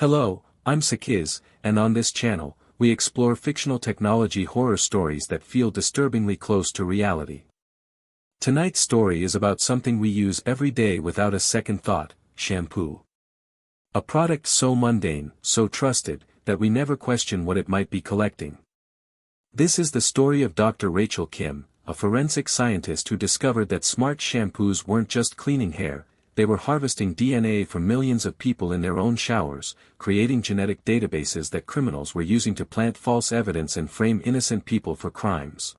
Hello, I'm Sakiz, and on this channel, we explore fictional technology horror stories that feel disturbingly close to reality. Tonight's story is about something we use every day without a second thought: shampoo. A product so mundane, so trusted, that we never question what it might be collecting. This is the story of Dr. Rachel Kim, a forensic scientist who discovered that smart shampoos weren't just cleaning hair, they were harvesting DNA from millions of people in their own showers, creating genetic databases that criminals were using to plant false evidence and frame innocent people for crimes.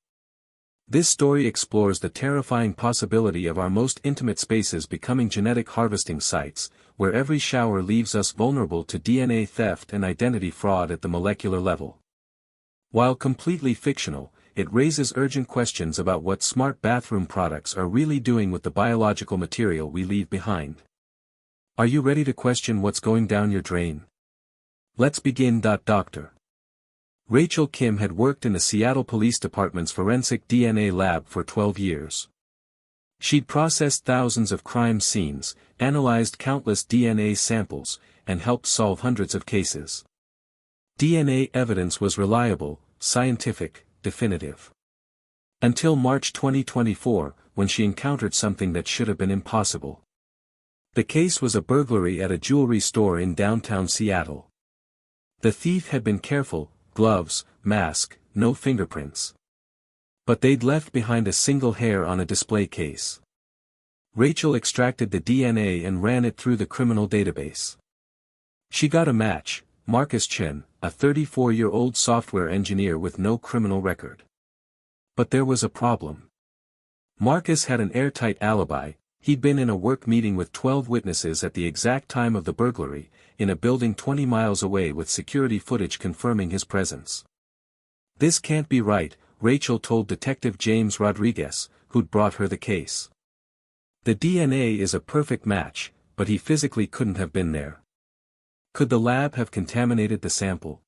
This story explores the terrifying possibility of our most intimate spaces becoming genetic harvesting sites, where every shower leaves us vulnerable to DNA theft and identity fraud at the molecular level. While completely fictional, it raises urgent questions about what smart bathroom products are really doing with the biological material we leave behind. Are you ready to question what's going down your drain? Let's begin. Dr. Rachel Kim had worked in the Seattle Police Department's forensic DNA lab for 12 years. She'd processed thousands of crime scenes, analyzed countless DNA samples, and helped solve hundreds of cases. DNA evidence was reliable, scientific, definitive. Until March 2024, when she encountered something that should have been impossible. The case was a burglary at a jewelry store in downtown Seattle. The thief had been careful: gloves, mask, no fingerprints. But they'd left behind a single hair on a display case. Rachel extracted the DNA and ran it through the criminal database. She got a match: Marcus Chen, a 34-year-old software engineer with no criminal record. But there was a problem. Marcus had an airtight alibi. He'd been in a work meeting with 12 witnesses at the exact time of the burglary, in a building 20 miles away with security footage confirming his presence. This can't be right, Rachel told Detective James Rodriguez, who'd brought her the case. The DNA is a perfect match, but he physically couldn't have been there. Could the lab have contaminated the sample?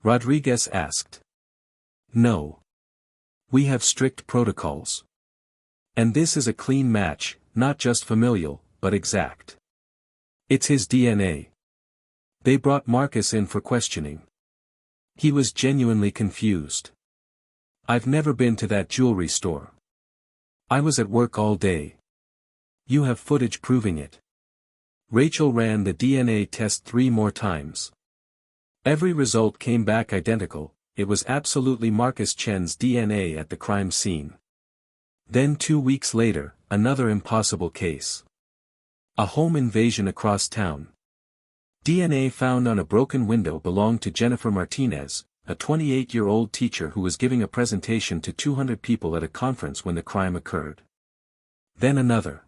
Rodriguez asked. No. We have strict protocols. And this is a clean match, not just familial, but exact. It's his DNA. They brought Marcus in for questioning. He was genuinely confused. I've never been to that jewelry store. I was at work all day. You have footage proving it. Rachel ran the DNA test 3 more times. Every result came back identical. It was absolutely Marcus Chen's DNA at the crime scene. Then 2 weeks later, another impossible case. A home invasion across town. DNA found on a broken window belonged to Jennifer Martinez, a 28-year-old teacher who was giving a presentation to 200 people at a conference when the crime occurred. Then another.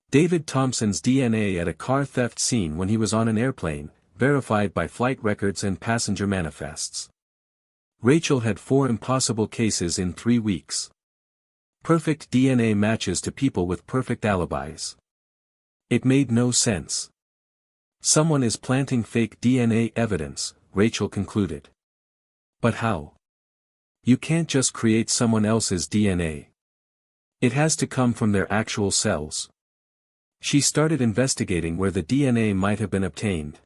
David Thompson's DNA at a car theft scene when he was on an airplane, verified by flight records and passenger manifests. Rachel had 4 impossible cases in 3 weeks. Perfect DNA matches to people with perfect alibis. It made no sense. Someone is planting fake DNA evidence, Rachel concluded. But how? You can't just create someone else's DNA. It has to come from their actual cells. She started investigating where the DNA might have been obtained.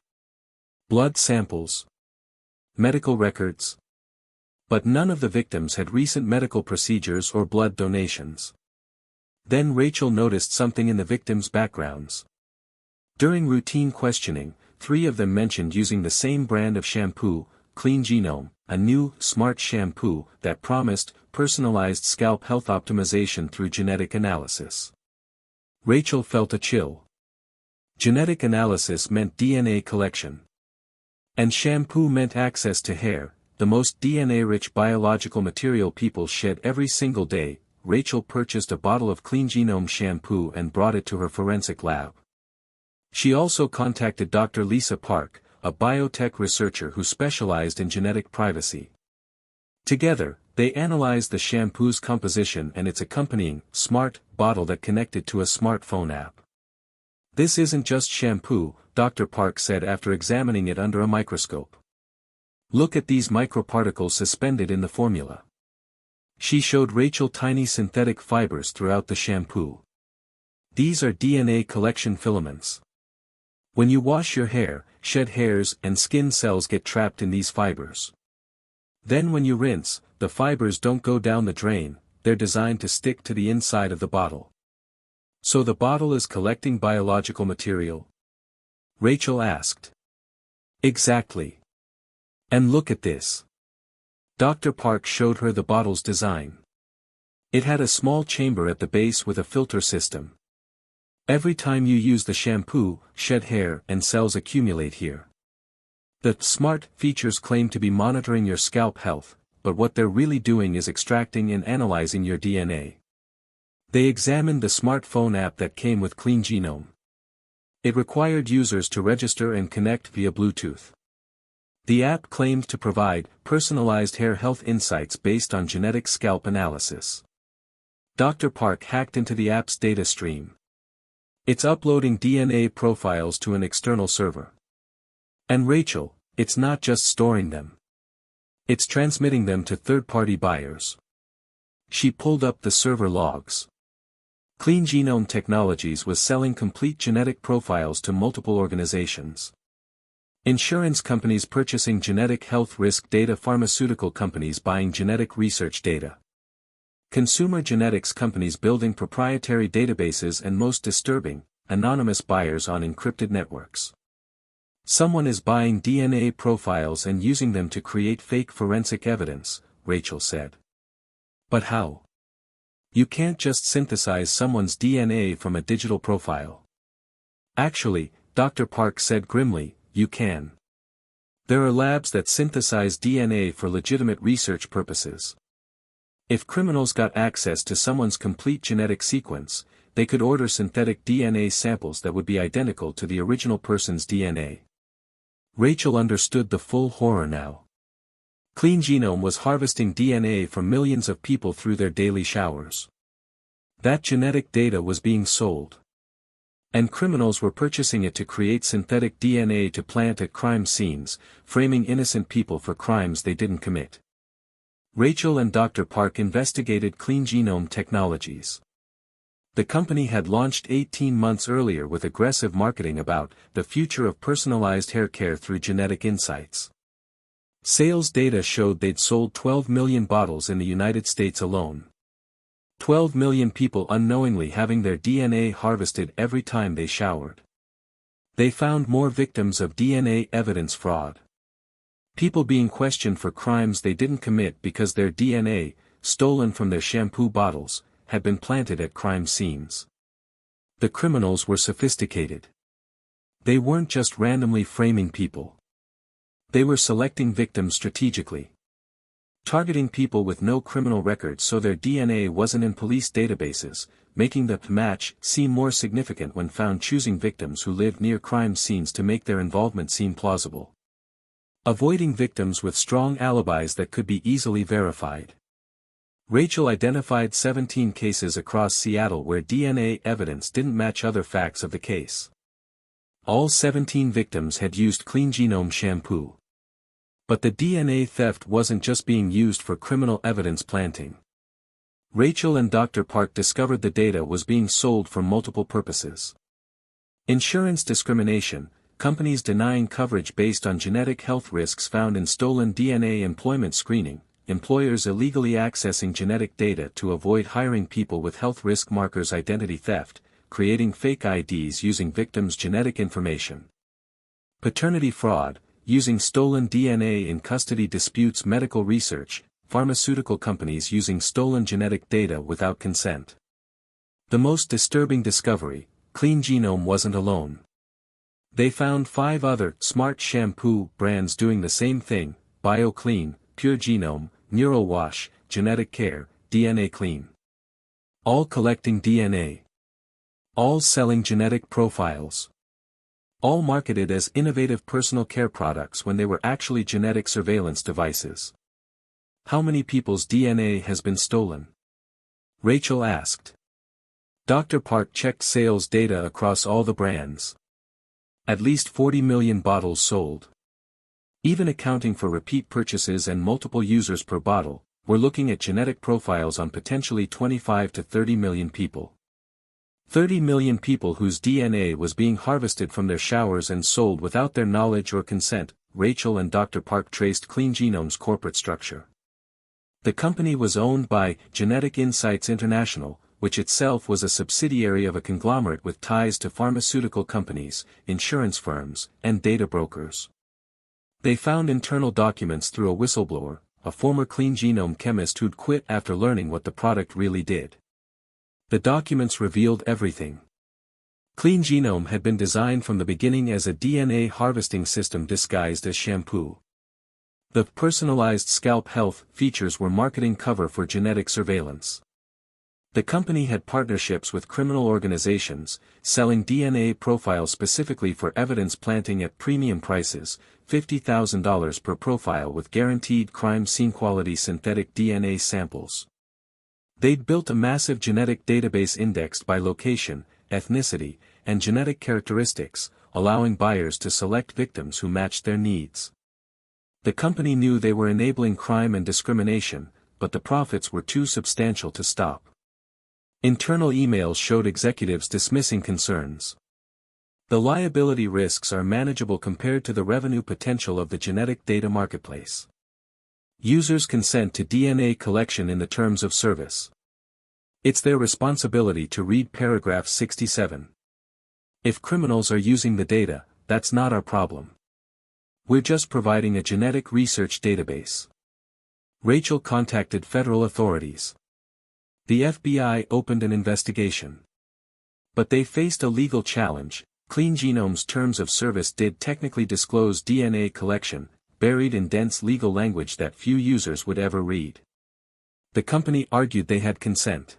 Blood samples. Medical records. But none of the victims had recent medical procedures or blood donations. Then Rachel noticed something in the victims' backgrounds. During routine questioning, 3 of them mentioned using the same brand of shampoo, CleanGenome, a new, smart shampoo that promised personalized scalp health optimization through genetic analysis. Rachel felt a chill. Genetic analysis meant DNA collection. And shampoo meant access to hair, the most DNA-rich biological material people shed every single day. Rachel purchased a bottle of CleanGenome shampoo and brought it to her forensic lab. She also contacted Dr. Lisa Park, a biotech researcher who specialized in genetic privacy. Together, they analyzed the shampoo's composition and its accompanying, smart, bottle that connected to a smartphone app. This isn't just shampoo, Dr. Park said after examining it under a microscope. Look at these microparticles suspended in the formula. She showed Rachel tiny synthetic fibers throughout the shampoo. These are DNA collection filaments. When you wash your hair, shed hairs and skin cells get trapped in these fibers. Then when you rinse, the fibers don't go down the drain, they're designed to stick to the inside of the bottle. So the bottle is collecting biological material? Rachel asked. Exactly. And look at this. Dr. Park showed her the bottle's design. It had a small chamber at the base with a filter system. Every time you use the shampoo, shed hair and cells accumulate here. The smart features claim to be monitoring your scalp health, but what they're really doing is extracting and analyzing your DNA. They examined the smartphone app that came with CleanGenome. It required users to register and connect via Bluetooth. The app claimed to provide personalized hair health insights based on genetic scalp analysis. Dr. Park hacked into the app's data stream. It's uploading DNA profiles to an external server. And Rachel, it's not just storing them. It's transmitting them to third-party buyers. She pulled up the server logs. CleanGenome Technologies was selling complete genetic profiles to multiple organizations. Insurance companies purchasing genetic health risk data, pharmaceutical companies buying genetic research data. Consumer genetics companies building proprietary databases, and most disturbing, anonymous buyers on encrypted networks. Someone is buying DNA profiles and using them to create fake forensic evidence, Rachel said. But how? You can't just synthesize someone's DNA from a digital profile. Actually, Dr. Park said grimly, you can. There are labs that synthesize DNA for legitimate research purposes. If criminals got access to someone's complete genetic sequence, they could order synthetic DNA samples that would be identical to the original person's DNA. Rachel understood the full horror now. CleanGenome was harvesting DNA from millions of people through their daily showers. That genetic data was being sold. And criminals were purchasing it to create synthetic DNA to plant at crime scenes, framing innocent people for crimes they didn't commit. Rachel and Dr. Park investigated CleanGenome Technologies. The company had launched 18 months earlier with aggressive marketing about the future of personalized hair care through genetic insights. Sales data showed they'd sold 12 million bottles in the United States alone. 12 million people unknowingly having their DNA harvested every time they showered. They found more victims of DNA evidence fraud. People being questioned for crimes they didn't commit because their DNA, stolen from their shampoo bottles, had been planted at crime scenes. The criminals were sophisticated. They weren't just randomly framing people. They were selecting victims strategically. Targeting people with no criminal records so their DNA wasn't in police databases, making the match seem more significant when found, choosing victims who lived near crime scenes to make their involvement seem plausible. Avoiding victims with strong alibis that could be easily verified. Rachel identified 17 cases across Seattle where DNA evidence didn't match other facts of the case. All 17 victims had used CleanGenome shampoo. But the DNA theft wasn't just being used for criminal evidence planting. Rachel and Dr. Park discovered the data was being sold for multiple purposes. Insurance discrimination, companies denying coverage based on genetic health risks found in stolen DNA. Employment screening, employers illegally accessing genetic data to avoid hiring people with health risk markers. Identity theft, creating fake IDs using victims' genetic information. Paternity fraud, using stolen DNA in custody disputes. Medical research, pharmaceutical companies using stolen genetic data without consent. The most disturbing discovery, CleanGenome wasn't alone. They found 5 other smart shampoo brands doing the same thing: BioClean, Pure Genome, NeuroWash, Genetic Care, DNA Clean. All collecting DNA. All selling genetic profiles. All marketed as innovative personal care products when they were actually genetic surveillance devices. How many people's DNA has been stolen? Rachel asked. Dr. Park checked sales data across all the brands. At least 40 million bottles sold. Even accounting for repeat purchases and multiple users per bottle, we're looking at genetic profiles on potentially 25 to 30 million people. 30 million people whose DNA was being harvested from their showers and sold without their knowledge or consent. Rachel and Dr. Park traced CleanGenome's corporate structure. The company was owned by Genetic Insights International, which itself was a subsidiary of a conglomerate with ties to pharmaceutical companies, insurance firms, and data brokers. They found internal documents through a whistleblower, a former CleanGenome chemist who'd quit after learning what the product really did. The documents revealed everything. CleanGenome had been designed from the beginning as a DNA harvesting system disguised as shampoo. The personalized scalp health features were marketing cover for genetic surveillance. The company had partnerships with criminal organizations, selling DNA profiles specifically for evidence planting at premium prices, $50,000 per profile with guaranteed crime scene quality synthetic DNA samples. They'd built a massive genetic database indexed by location, ethnicity, and genetic characteristics, allowing buyers to select victims who matched their needs. The company knew they were enabling crime and discrimination, but the profits were too substantial to stop. Internal emails showed executives dismissing concerns. The liability risks are manageable compared to the revenue potential of the genetic data marketplace. Users consent to DNA collection in the terms of service. It's their responsibility to read paragraph 67. If criminals are using the data, that's not our problem. We're just providing a genetic research database. Rachel contacted federal authorities. The FBI opened an investigation. But they faced a legal challenge. CleanGenome's terms of service did technically disclose DNA collection, buried in dense legal language that few users would ever read. The company argued they had consent.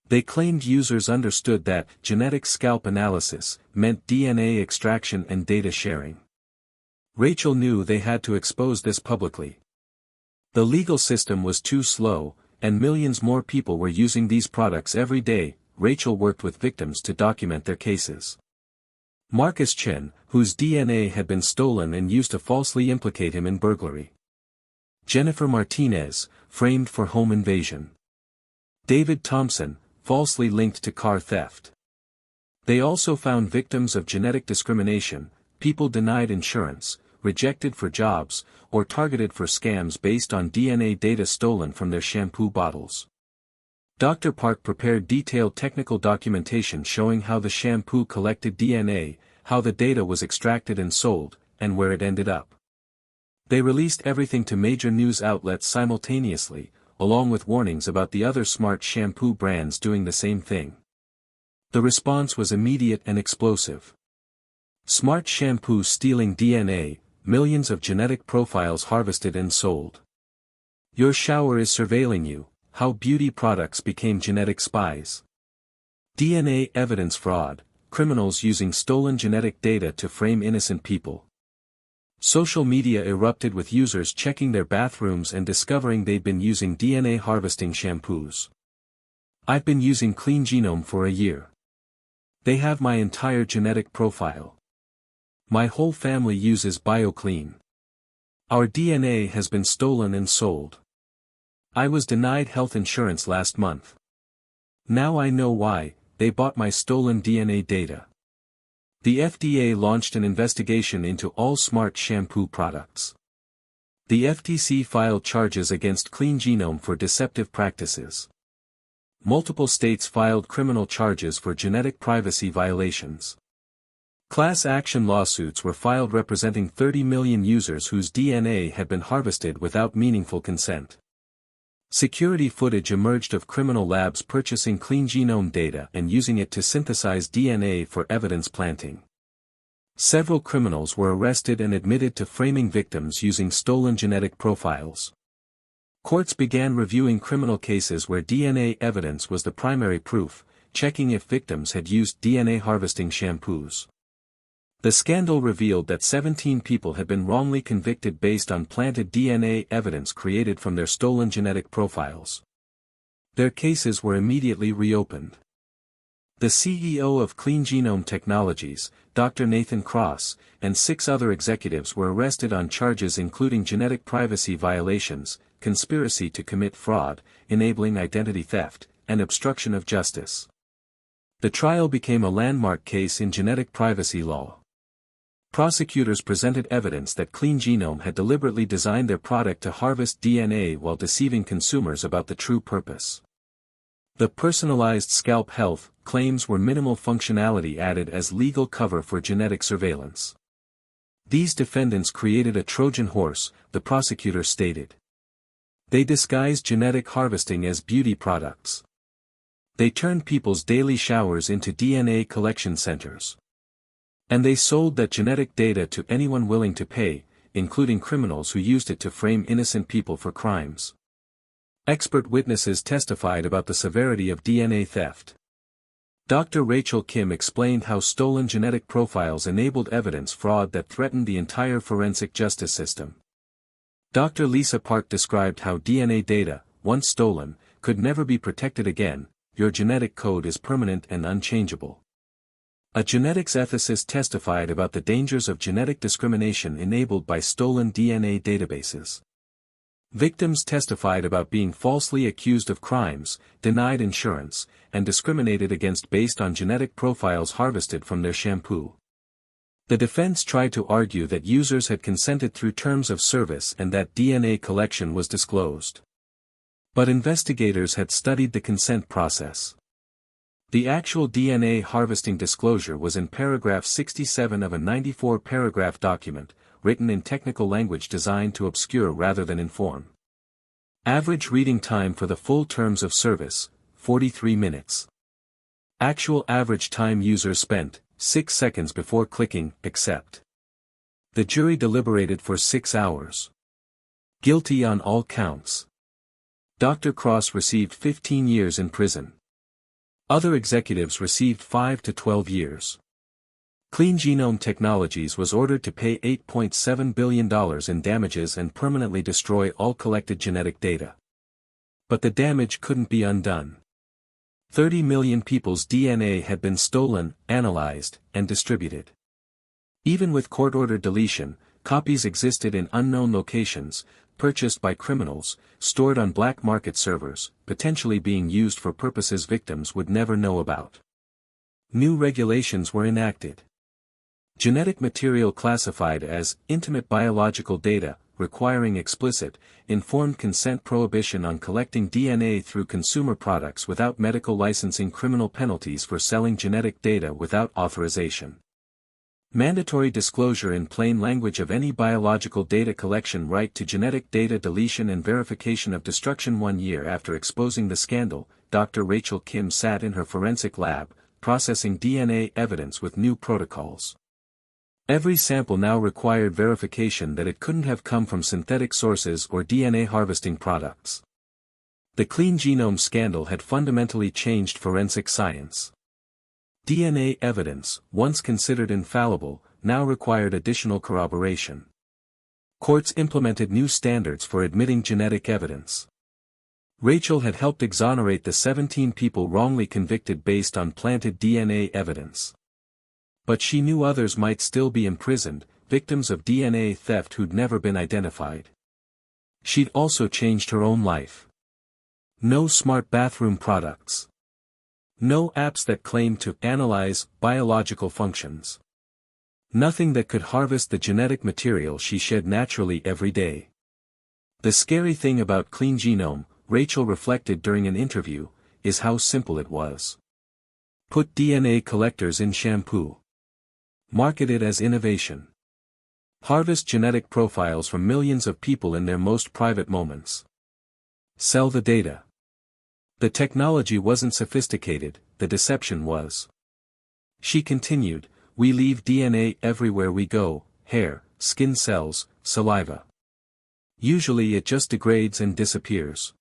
They claimed users understood that genetic scalp analysis meant DNA extraction and data sharing. Rachel knew they had to expose this publicly. The legal system was too slow, and millions more people were using these products every day. Rachel worked with victims to document their cases. Marcus Chen, whose DNA had been stolen and used to falsely implicate him in burglary. Jennifer Martinez, framed for home invasion. David Thompson, falsely linked to car theft. They also found victims of genetic discrimination, people denied insurance, rejected for jobs, or targeted for scams based on DNA data stolen from their shampoo bottles. Dr. Park prepared detailed technical documentation showing how the shampoo collected DNA, how the data was extracted and sold, and where it ended up. They released everything to major news outlets simultaneously, along with warnings about the other smart shampoo brands doing the same thing. The response was immediate and explosive. Smart shampoo stealing DNA, millions of genetic profiles harvested and sold. Your shower is surveilling you, how beauty products became genetic spies. DNA evidence fraud, criminals using stolen genetic data to frame innocent people. Social media erupted with users checking their bathrooms and discovering they'd been using DNA harvesting shampoos. I've been using CleanGenome for a year. They have my entire genetic profile. My whole family uses BioClean. Our DNA has been stolen and sold. I was denied health insurance last month. Now I know why. They bought my stolen DNA data. The FDA launched an investigation into all smart shampoo products. The FTC filed charges against CleanGenome for deceptive practices. Multiple states filed criminal charges for genetic privacy violations. Class action lawsuits were filed representing 30 million users whose DNA had been harvested without meaningful consent. Security footage emerged of criminal labs purchasing CleanGenome data and using it to synthesize DNA for evidence planting. Several criminals were arrested and admitted to framing victims using stolen genetic profiles. Courts began reviewing criminal cases where DNA evidence was the primary proof, checking if victims had used DNA harvesting shampoos. The scandal revealed that 17 people had been wrongly convicted based on planted DNA evidence created from their stolen genetic profiles. Their cases were immediately reopened. The CEO of CleanGenome Technologies, Dr. Nathan Cross, and 6 other executives were arrested on charges including genetic privacy violations, conspiracy to commit fraud, enabling identity theft, and obstruction of justice. The trial became a landmark case in genetic privacy law. Prosecutors presented evidence that CleanGenome had deliberately designed their product to harvest DNA while deceiving consumers about the true purpose. The personalized scalp health claims were minimal functionality added as legal cover for genetic surveillance. These defendants created a Trojan horse, the prosecutor stated. They disguised genetic harvesting as beauty products. They turned people's daily showers into DNA collection centers. And they sold that genetic data to anyone willing to pay, including criminals who used it to frame innocent people for crimes. Expert witnesses testified about the severity of DNA theft. Dr. Rachel Kim explained how stolen genetic profiles enabled evidence fraud that threatened the entire forensic justice system. Dr. Lisa Park described how DNA data, once stolen, could never be protected again. Your genetic code is permanent and unchangeable. A genetics ethicist testified about the dangers of genetic discrimination enabled by stolen DNA databases. Victims testified about being falsely accused of crimes, denied insurance, and discriminated against based on genetic profiles harvested from their shampoo. The defense tried to argue that users had consented through terms of service and that DNA collection was disclosed. But investigators had studied the consent process. The actual DNA harvesting disclosure was in paragraph 67 of a 94-paragraph document, written in technical language designed to obscure rather than inform. Average reading time for the full terms of service, 43 minutes. Actual average time user spent, 6 seconds before clicking accept. The jury deliberated for 6 hours. Guilty on all counts. Dr. Cross received 15 years in prison. Other executives received 5 to 12 years. CleanGenome Technologies was ordered to pay $8.7 billion in damages and permanently destroy all collected genetic data. But the damage couldn't be undone. 30 million people's DNA had been stolen, analyzed, and distributed. Even with court-ordered deletion, copies existed in unknown locations, purchased by criminals, stored on black market servers, potentially being used for purposes victims would never know about. New regulations were enacted. Genetic material classified as intimate biological data, requiring explicit, informed consent prohibition on collecting DNA through consumer products without medical licensing, criminal penalties for selling genetic data without authorization. Mandatory disclosure in plain language of any biological data collection right to genetic data deletion and verification of destruction. 1 year after exposing the scandal, Dr. Rachel Kim sat in her forensic lab, processing DNA evidence with new protocols. Every sample now required verification that it couldn't have come from synthetic sources or DNA harvesting products. The CleanGenome scandal had fundamentally changed forensic science. DNA evidence, once considered infallible, now required additional corroboration. Courts implemented new standards for admitting genetic evidence. Rachel had helped exonerate the 17 people wrongly convicted based on planted DNA evidence. But she knew others might still be imprisoned, victims of DNA theft who'd never been identified. She'd also changed her own life. No smart bathroom products. No apps that claimed to analyze biological functions. Nothing that could harvest the genetic material she shed naturally every day. The scary thing about CleanGenome, Rachel reflected during an interview, is how simple it was. Put DNA collectors in shampoo. Market it as innovation. Harvest genetic profiles from millions of people in their most private moments. Sell the data. The technology wasn't sophisticated, the deception was. She continued, we leave DNA everywhere we go, hair, skin cells, saliva. Usually it just degrades and disappears.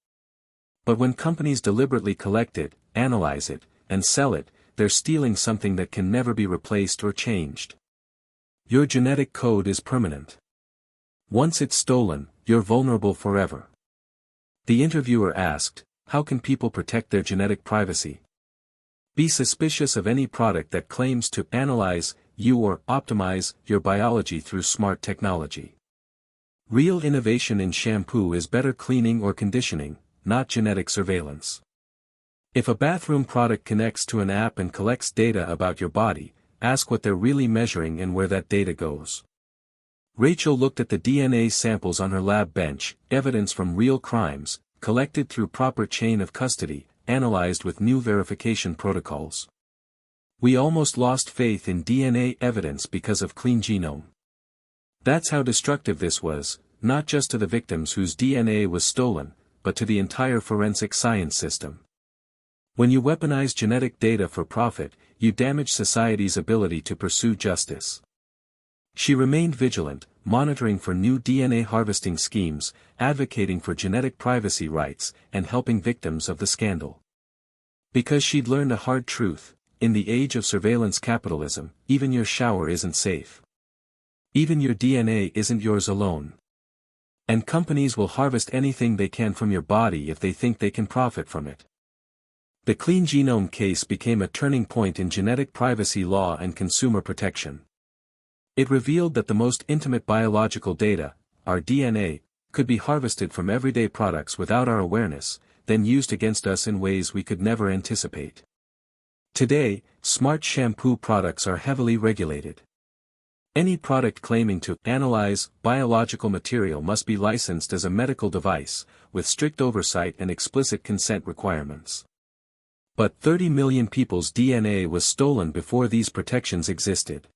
But when companies deliberately collect it, analyze it, and sell it, they're stealing something that can never be replaced or changed. Your genetic code is permanent. Once it's stolen, you're vulnerable forever. The interviewer asked, how can people protect their genetic privacy? Be suspicious of any product that claims to analyze you or optimize your biology through smart technology. Real innovation in shampoo is better cleaning or conditioning, not genetic surveillance. If a bathroom product connects to an app and collects data about your body, ask what they're really measuring and where that data goes. Rachel looked at the DNA samples on her lab bench, evidence from real crimes, collected through proper chain of custody, analyzed with new verification protocols. We almost lost faith in DNA evidence because of CleanGenome. That's how destructive this was, not just to the victims whose DNA was stolen, but to the entire forensic science system. When you weaponize genetic data for profit, you damage society's ability to pursue justice. She remained vigilant, monitoring for new DNA harvesting schemes, advocating for genetic privacy rights, and helping victims of the scandal. Because she'd learned a hard truth, in the age of surveillance capitalism, even your shower isn't safe. Even your DNA isn't yours alone. And companies will harvest anything they can from your body if they think they can profit from it. The CleanGenome case became a turning point in genetic privacy law and consumer protection. It revealed that the most intimate biological data, our DNA, could be harvested from everyday products without our awareness, then used against us in ways we could never anticipate. Today, smart shampoo products are heavily regulated. Any product claiming to analyze biological material must be licensed as a medical device, with strict oversight and explicit consent requirements. But 30 million people's DNA was stolen before these protections existed.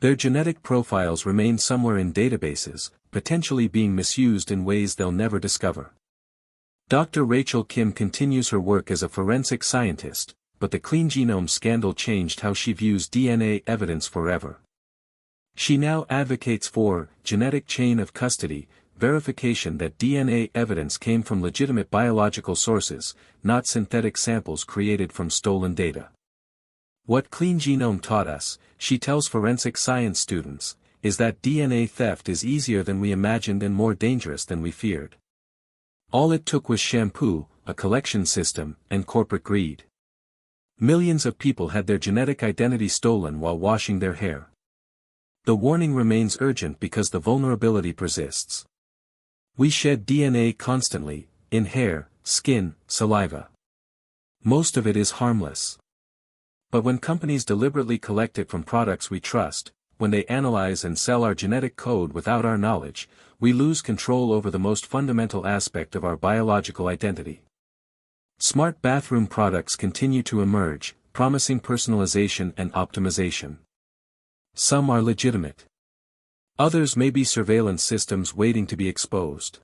Their genetic profiles remain somewhere in databases, potentially being misused in ways they'll never discover. Dr. Rachel Kim continues her work as a forensic scientist, but the CleanGenome scandal changed how she views DNA evidence forever. She now advocates for genetic chain of custody, verification that DNA evidence came from legitimate biological sources, not synthetic samples created from stolen data. What CleanGenome taught us, she tells forensic science students, is that DNA theft is easier than we imagined and more dangerous than we feared. All it took was shampoo, a collection system, and corporate greed. Millions of people had their genetic identity stolen while washing their hair. The warning remains urgent because the vulnerability persists. We shed DNA constantly, in hair, skin, saliva. Most of it is harmless. But when companies deliberately collect it from products we trust, when they analyze and sell our genetic code without our knowledge, we lose control over the most fundamental aspect of our biological identity. Smart bathroom products continue to emerge, promising personalization and optimization. Some are legitimate. Others may be surveillance systems waiting to be exposed.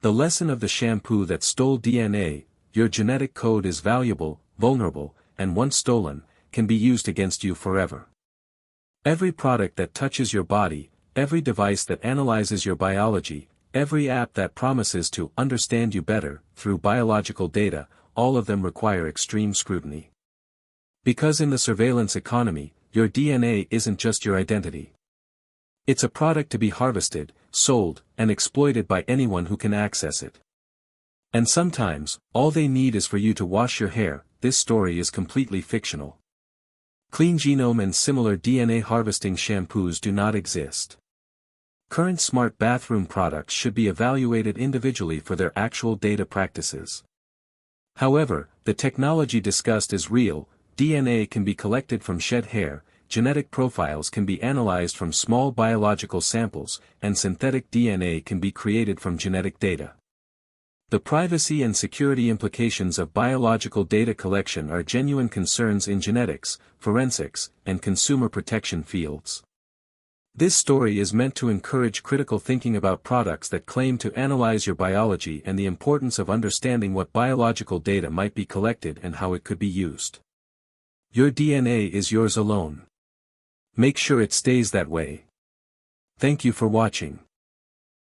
The lesson of the shampoo that stole DNA, your genetic code is valuable, vulnerable, and once stolen, can be used against you forever. Every product that touches your body, every device that analyzes your biology, every app that promises to understand you better, through biological data, all of them require extreme scrutiny. Because in the surveillance economy, your DNA isn't just your identity. It's a product to be harvested, sold, and exploited by anyone who can access it. And sometimes, all they need is for you to wash your hair. This story is completely fictional. CleanGenome and similar DNA harvesting shampoos do not exist. Current smart bathroom products should be evaluated individually for their actual data practices. However, the technology discussed is real. DNA can be collected from shed hair, genetic profiles can be analyzed from small biological samples, and synthetic DNA can be created from genetic data. The privacy and security implications of biological data collection are genuine concerns in genetics, forensics, and consumer protection fields. This story is meant to encourage critical thinking about products that claim to analyze your biology and the importance of understanding what biological data might be collected and how it could be used. Your DNA is yours alone. Make sure it stays that way. Thank you for watching.